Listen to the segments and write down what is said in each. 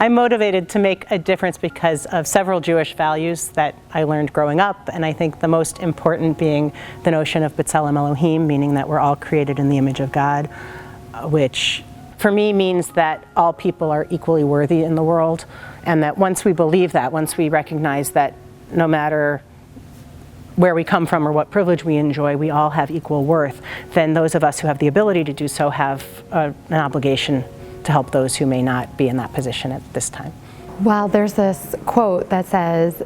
I'm motivated to make a difference because of several Jewish values that I learned growing up, and I think the most important being the notion of B'Tselem Elohim, meaning that we're all created in the image of God, which for me means that all people are equally worthy in the world, and that once we believe that, once we recognize that no matter where we come from or what privilege we enjoy, we all have equal worth, then those of us who have the ability to do so have an obligation to help those who may not be in that position at this time. Well, there's this quote that says,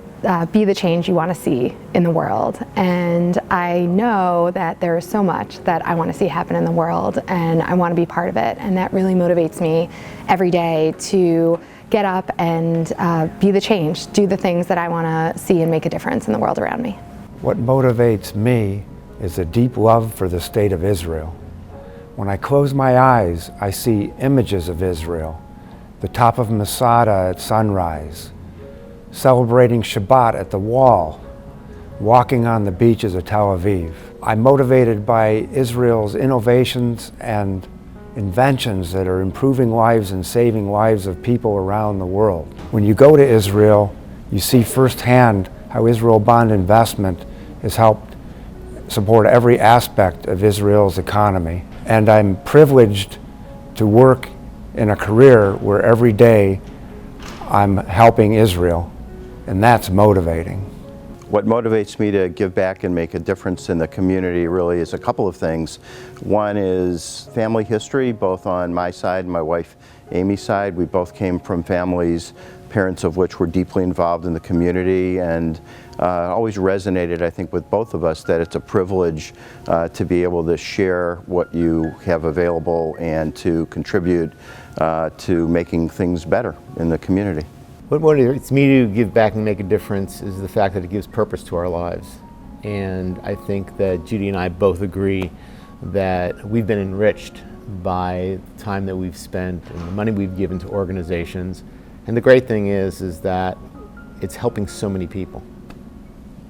be the change you want to see in the world. And I know that there is so much that I want to see happen in the world, and I want to be part of it. And that really motivates me every day to get up and be the change, do the things that I want to see and make a difference in the world around me. What motivates me is a deep love for the state of Israel. When I close my eyes, I see images of Israel, the top of Masada at sunrise, celebrating Shabbat at the Wall, walking on the beaches of Tel Aviv. I'm motivated by Israel's innovations and inventions that are improving lives and saving lives of people around the world. When you go to Israel, you see firsthand how Israel bond investment has helped support every aspect of Israel's economy. And I'm privileged to work in a career where every day I'm helping Israel, and that's motivating. What motivates me to give back and make a difference in the community really is a couple of things. One is family history, both on my side and my wife Amy's side. We both came from families, parents of which were deeply involved in the community, and always resonated, I think, with both of us that it's a privilege to be able to share what you have available and to contribute to making things better in the community. What motivates me to give back and make a difference is the fact that it gives purpose to our lives. And I think that Judy and I both agree that we've been enriched by the time that we've spent and the money we've given to organizations. And the great thing is that it's helping so many people.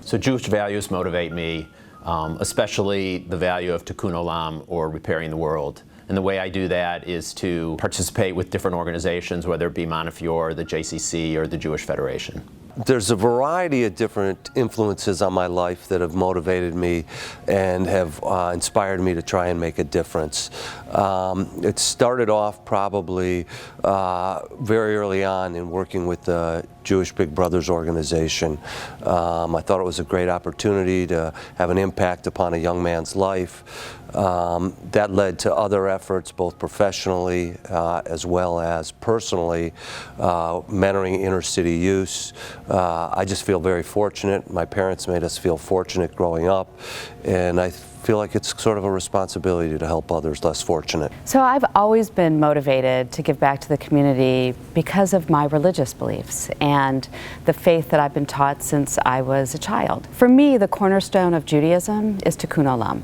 So Jewish values motivate me, especially the value of tikkun olam, or repairing the world. And the way I do that is to participate with different organizations, whether it be Montefiore, the JCC, or the Jewish Federation. There's a variety of different influences on my life that have motivated me and have inspired me to try and make a difference. It started off probably very early on in working with the Jewish Big Brothers organization. I thought it was a great opportunity to have an impact upon a young man's life. That led to other efforts, both professionally as well as personally, mentoring inner city youth. I just feel very fortunate. My parents made us feel fortunate growing up, and I feel like it's sort of a responsibility to help others less fortunate. So I've always been motivated to give back to the community because of my religious beliefs and the faith that I've been taught since I was a child. For me, the cornerstone of Judaism is tikkun olam.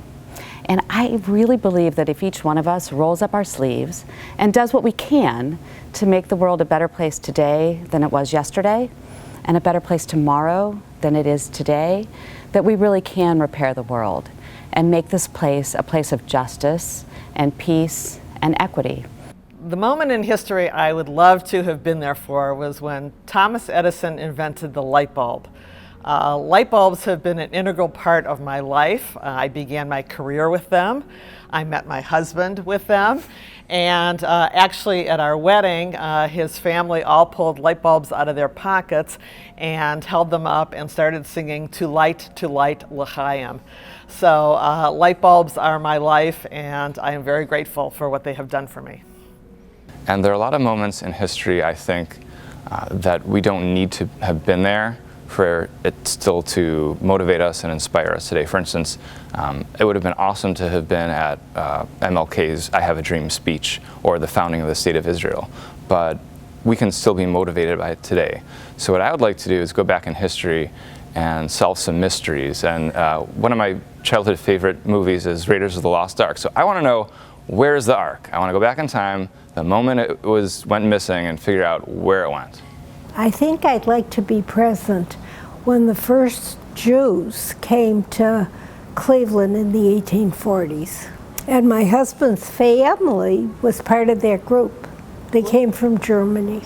And I really believe that if each one of us rolls up our sleeves and does what we can to make the world a better place today than it was yesterday, and a better place tomorrow than it is today, that we really can repair the world and make this place a place of justice and peace and equity. The moment in history I would love to have been there for was when Thomas Edison invented the light bulb. Light bulbs have been an integral part of my life. I began my career with them. I met my husband with them. And actually at our wedding, his family all pulled light bulbs out of their pockets and held them up and started singing to light l'chaim. So light bulbs are my life, and I am very grateful for what they have done for me. And there are a lot of moments in history, I think, that we don't need to have been there for it still to motivate us and inspire us today. For instance, it would have been awesome to have been at MLK's I Have a Dream speech or the founding of the State of Israel, but we can still be motivated by it today. So what I would like to do is go back in history and solve some mysteries. And one of my childhood favorite movies is Raiders of the Lost Ark. So I want to know, where's the Ark? I want to go back in time, the moment it went missing, and figure out where it went. I think I'd like to be present when the first Jews came to Cleveland in the 1840s. And my husband's family was part of that group. They came from Germany.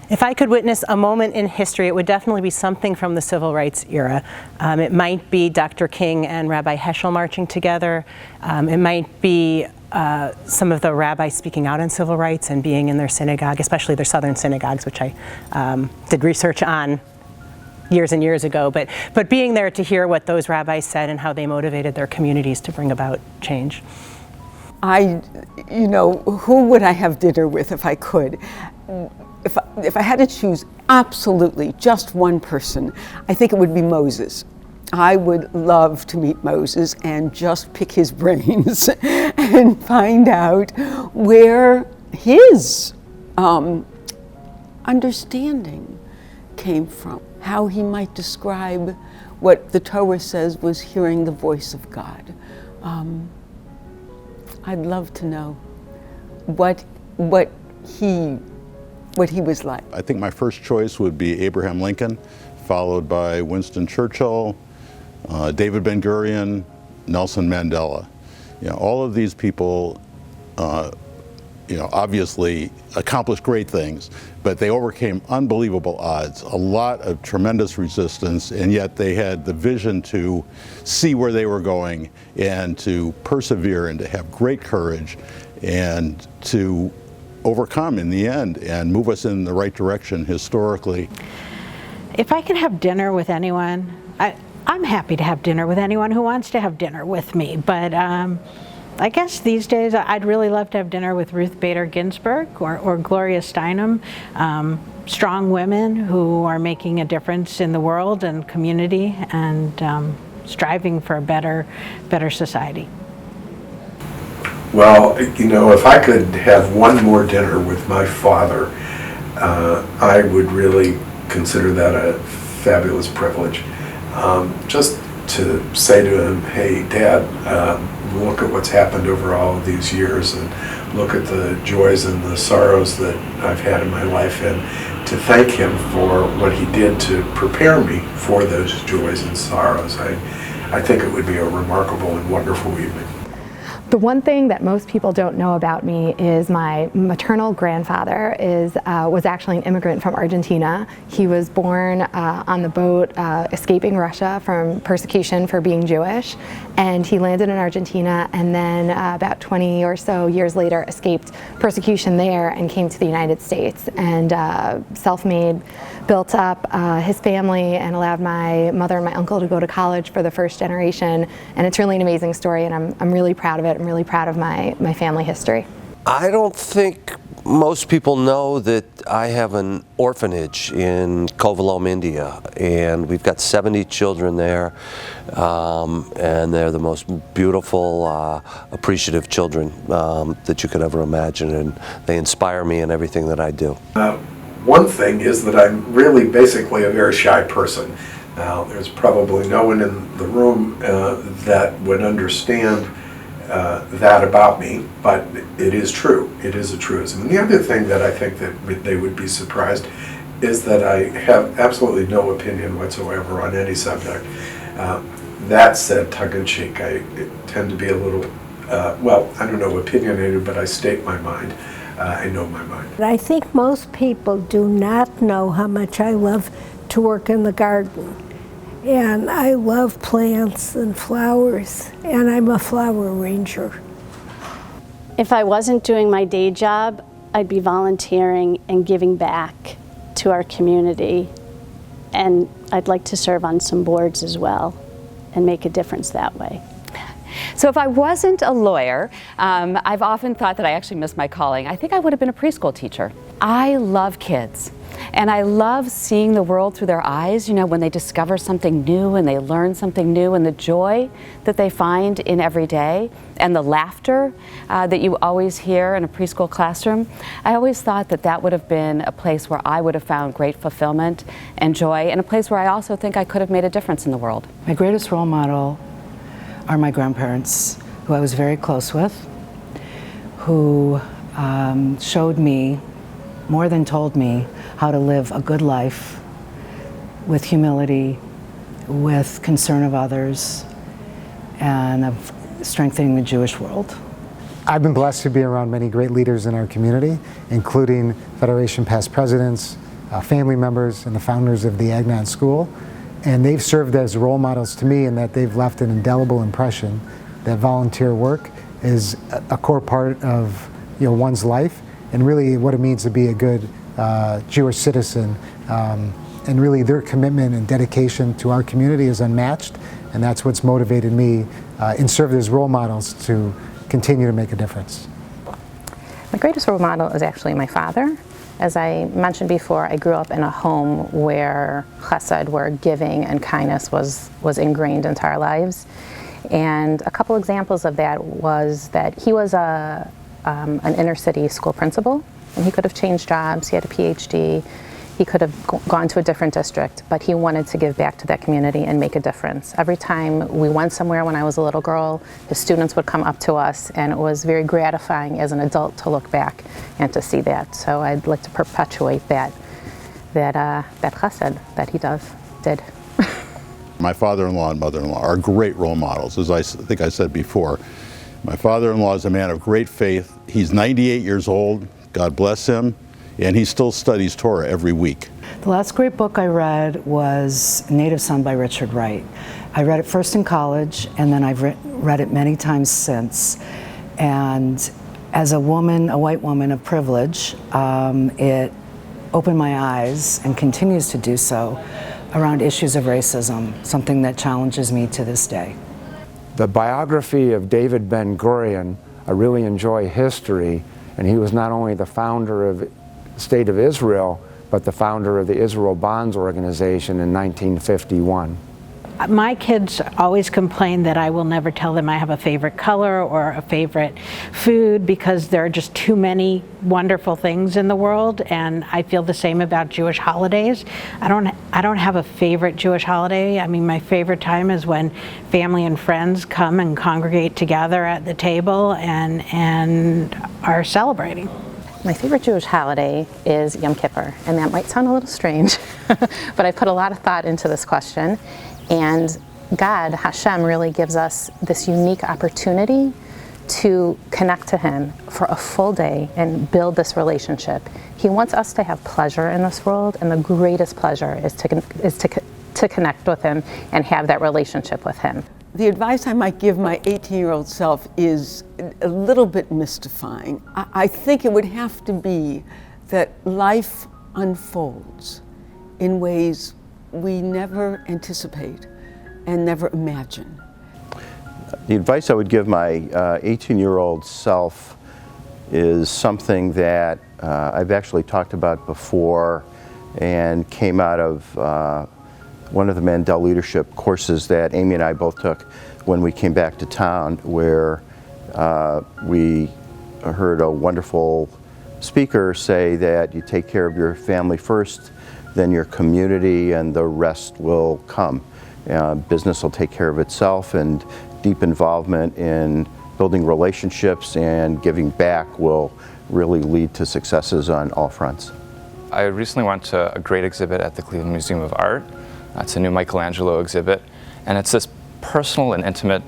If I could witness a moment in history, it would definitely be something from the civil rights era. It might be Dr. King and Rabbi Heschel marching together. It might be some of the rabbis speaking out on civil rights and being in their synagogue, especially their southern synagogues, which I did research on years and years ago. But being there to hear what those rabbis said and how they motivated their communities to bring about change. Who would I have dinner with if I could? If I had to choose absolutely just one person, I think it would be Moses. I would love to meet Moses and just pick his brains and find out where his understanding came from, how he might describe what the Torah says was hearing the voice of God. I'd love to know what he was like. I think my first choice would be Abraham Lincoln, followed by Winston Churchill, David Ben-Gurion, Nelson Mandela. All of these people, obviously accomplished great things, but they overcame unbelievable odds, a lot of tremendous resistance, and yet they had the vision to see where they were going and to persevere and to have great courage and to overcome in the end and move us in the right direction historically. If I could have dinner with anyone, I'm happy to have dinner with anyone who wants to have dinner with me, but I guess these days I'd really love to have dinner with Ruth Bader Ginsburg or Gloria Steinem, strong women who are making a difference in the world and community and striving for a better society. Well, if I could have one more dinner with my father, I would really consider that a fabulous privilege. Just to say to him, hey, Dad, look at what's happened over all of these years and look at the joys and the sorrows that I've had in my life, and to thank him for what he did to prepare me for those joys and sorrows. I think it would be a remarkable and wonderful evening. The one thing that most people don't know about me is my maternal grandfather was actually an immigrant from Argentina. He was born on the boat escaping Russia from persecution for being Jewish, and he landed in Argentina, and then about 20 or so years later escaped persecution there and came to the United States, and self-made, built up his family and allowed my mother and my uncle to go to college for the first generation, and it's really an amazing story, and I'm really proud of it. I'm really proud of my family history. I don't think most people know that I have an orphanage in Kovalom, India, and we've got 70 children there, and they're the most beautiful, appreciative children that you could ever imagine, and they inspire me in everything that I do. One thing is that I'm really basically a very shy person. Now, there's probably no one in the room that would understand that about me, but it is true. It is a truism. And the other thing that I think that they would be surprised is that I have absolutely no opinion whatsoever on any subject. That said, tongue-in-cheek, I tend to be a little, I don't know, opinionated, but I state my mind. I know my mind. I think most people do not know how much I love to work in the garden. And I love plants and flowers, and I'm a flower arranger. If I wasn't doing my day job, I'd be volunteering and giving back to our community. And I'd like to serve on some boards as well and make a difference that way. So if I wasn't a lawyer, I've often thought that I actually missed my calling. I think I would have been a preschool teacher. I love kids. And I love seeing the world through their eyes, when they discover something new and they learn something new, and the joy that they find in every day and the laughter that you always hear in a preschool classroom. I always thought that that would have been a place where I would have found great fulfillment and joy, and a place where I also think I could have made a difference in the world. My greatest role model are my grandparents, who I was very close with, who showed me, more than told me, how to live a good life with humility, with concern of others, and of strengthening the Jewish world. I've been blessed to be around many great leaders in our community, including Federation past presidents, family members and the founders of the Agnon School. And they've served as role models to me in that they've left an indelible impression that volunteer work is a core part of one's life and really what it means to be a good Jewish citizen. And really their commitment and dedication to our community is unmatched, and that's what's motivated me and served as role models to continue to make a difference. My greatest role model is actually my father. As I mentioned before, I grew up in a home where chesed, where giving and kindness was ingrained into our lives. And a couple examples of that was that he was an inner city school principal, and he could have changed jobs. He had a PhD. He could have gone to a different district, but he wanted to give back to that community and make a difference. Every time we went somewhere when I was a little girl, his students would come up to us, and it was very gratifying as an adult to look back and to see that. So I'd like to perpetuate that chesed that he did. My father-in-law and mother-in-law are great role models, as I think I said before. My father-in-law is a man of great faith. He's 98 years old, God bless him, and he still studies Torah every week. The last great book I read was Native Son by Richard Wright. I read it first in college, and then I've read it many times since. And as a woman, a white woman of privilege, it opened my eyes and continues to do so around issues of racism, something that challenges me to this day. The biography of David Ben-Gurion, I really enjoy history, and he was not only the founder of the State of Israel, but the founder of the Israel Bonds Organization in 1951. My kids always complain that I will never tell them I have a favorite color or a favorite food because there are just too many wonderful things in the world, and I feel the same about Jewish holidays. I don't have a favorite Jewish holiday. I mean, my favorite time is when family and friends come and congregate together at the table and are celebrating. My favorite Jewish holiday is Yom Kippur, and that might sound a little strange, but I put a lot of thought into this question. And God, Hashem, really gives us this unique opportunity to connect to Him for a full day and build this relationship. He wants us to have pleasure in this world, and the greatest pleasure is to connect with Him and have that relationship with Him. The advice I might give my 18-year-old self is a little bit mystifying. I think it would have to be that life unfolds in ways we never anticipate and never imagine. The advice I would give my 18-year-old self is something that I've actually talked about before and came out of one of the Mandel leadership courses that Amy and I both took when we came back to town, where we heard a wonderful speaker say that you take care of your family first, then your community, and the rest will come. Business will take care of itself, and deep involvement in building relationships and giving back will really lead to successes on all fronts. I recently went to a great exhibit at the Cleveland Museum of Art. It's a new Michelangelo exhibit, and it's this personal and intimate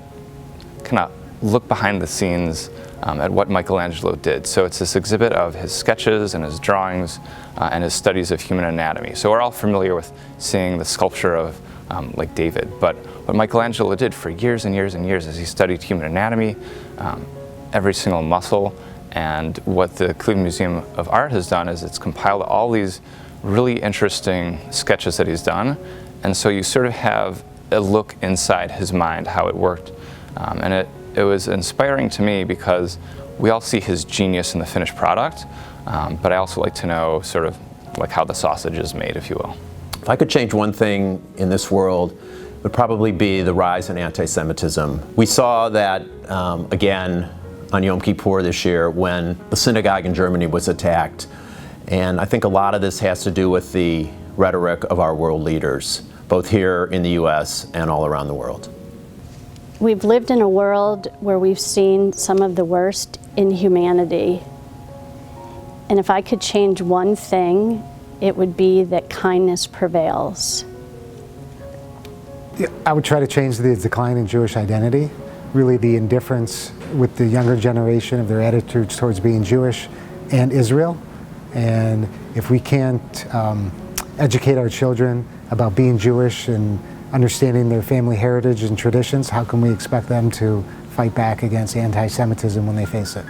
kind of look behind the scenes at what Michelangelo did. So it's this exhibit of his sketches and his drawings and his studies of human anatomy. So we're all familiar with seeing the sculpture of like David, but what Michelangelo did for years and years and years is he studied human anatomy, every single muscle, and what the Cleveland Museum of Art has done is it's compiled all these really interesting sketches that he's done, and so you sort of have a look inside his mind, how it worked, and it was inspiring to me because we all see his genius in the finished product, but I also like to know sort of like how the sausage is made, if you will. If I could change one thing in this world, it would probably be the rise in anti-Semitism. We saw that again on Yom Kippur this year when the synagogue in Germany was attacked. And I think a lot of this has to do with the rhetoric of our world leaders, both here in the US and all around the world. We've lived in a world where we've seen some of the worst in humanity. And if I could change one thing, it would be that kindness prevails. I would try to change the decline in Jewish identity, really the indifference with the younger generation of their attitudes towards being Jewish and Israel. And if we can't educate our children about being Jewish and understanding their family heritage and traditions, how can we expect them to fight back against anti-Semitism when they face it?